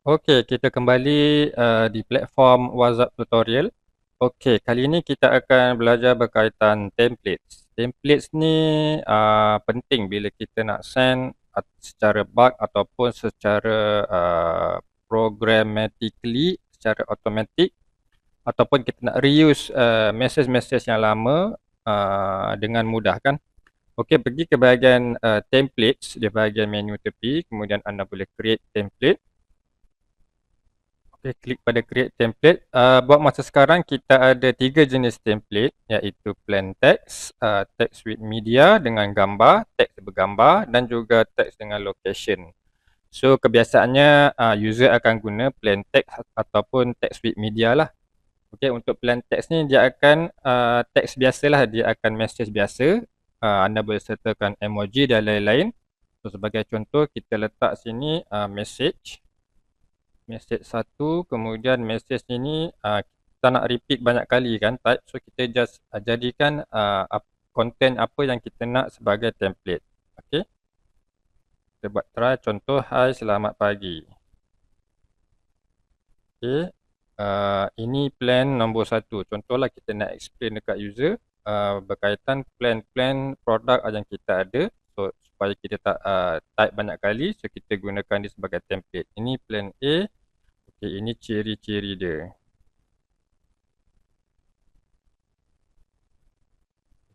Okey, kita kembali di platform WhatsApp tutorial. Okey, kali ini kita akan belajar berkaitan templates. Templates ni penting bila kita nak send secara bulk ataupun secara programmatically, secara automatic, ataupun kita nak reuse mesej-mesej yang lama dengan mudah kan. Okey, pergi ke bahagian templates di bahagian menu tepi, kemudian anda boleh create template. Okey, klik pada create template. Buat masa sekarang kita ada 3 jenis template, iaitu plain text, text with media dengan gambar, teks bergambar dan juga teks dengan location. So kebiasaannya user akan guna plain text ataupun text with media lah. Okey, untuk plain text ni dia akan teks biasalah, dia akan message biasa. Anda boleh sertakan emoji dan lain-lain. So sebagai contoh kita letak sini message 1, kemudian message ini kita nak repeat banyak kali kan type, so kita just jadikan content apa yang kita nak sebagai template. Okey, kita buat try contoh, hai selamat pagi. Okey, ini plan nombor 1. Contohlah kita nak explain dekat user berkaitan plan produk yang kita ada, so supaya kita tak type banyak kali, so kita gunakan dia sebagai template. Ini plan A. Okey, ini ciri-ciri dia.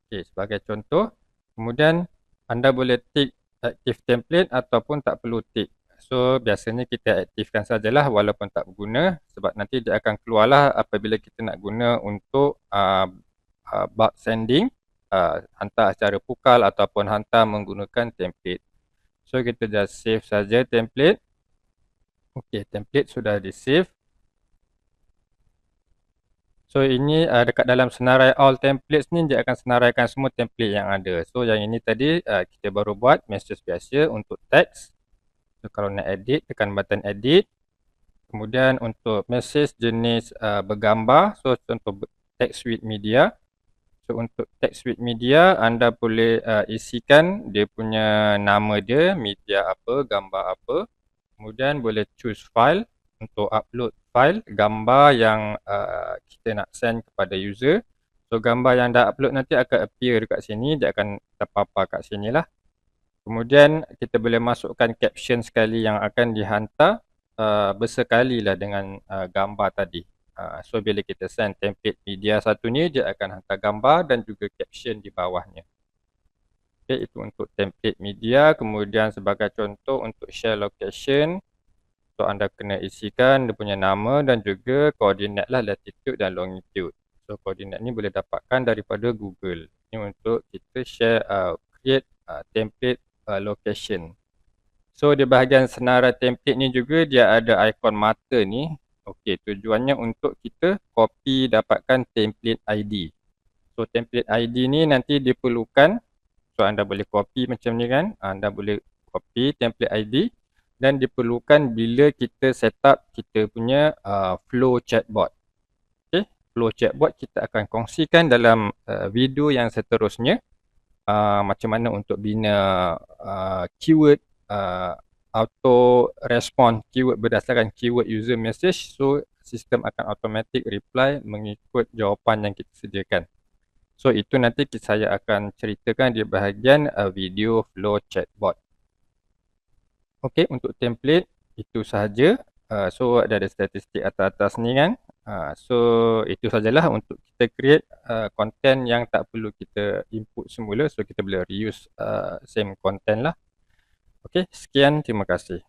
Okey, sebagai contoh, kemudian anda boleh tick active template ataupun tak perlu tick. So biasanya kita aktifkan sajalah walaupun tak berguna, sebab nanti dia akan keluarlah apabila kita nak guna untuk bulk sending, hantar secara pukal ataupun hantar menggunakan template. So kita just save saja template. Okey, template sudah di save. So ini dekat dalam senarai all templates ni dia akan senaraikan semua template yang ada. So yang ini tadi kita baru buat message biasa untuk teks. So kalau nak edit, tekan button edit. Kemudian untuk message jenis bergambar, so contoh text with media. So untuk text with media anda boleh isikan dia punya nama dia, media apa, gambar apa. Kemudian boleh choose file untuk upload file gambar yang kita nak send kepada user. So gambar yang dah upload nanti akan appear dekat sini, dia akan terpapar kat sini lah. Kemudian kita boleh masukkan caption sekali yang akan dihantar bersekali lah dengan gambar tadi. So bila kita send template media satu ni, dia akan hantar gambar dan juga caption di bawahnya. Okay, itu untuk template media. Kemudian sebagai contoh untuk share location, so anda kena isikan dia punya nama dan juga koordinat lah, latitude dan longitude. So koordinat ni boleh dapatkan daripada Google. Ini untuk kita share create template location. So di bahagian senarai template ni juga dia ada ikon mata ni. Okey, tujuannya untuk kita copy dapatkan template ID. So template ID ni nanti diperlukan, so anda boleh copy macam ni kan, anda boleh copy template ID dan diperlukan bila kita set up kita punya flow chatbot. Okay, flow chatbot kita akan kongsikan dalam video yang seterusnya, macam mana untuk bina keyword auto respond keyword berdasarkan keyword user message. So sistem akan automatic reply mengikut jawapan yang kita sediakan. So itu nanti saya akan ceritakan di bahagian video flow chatbot. Okey, untuk template itu sahaja. So ada statistik atas-atas ni kan. So itu sajalah untuk kita create content yang tak perlu kita input semula. So kita boleh reuse same content lah. Okey, sekian, terima kasih.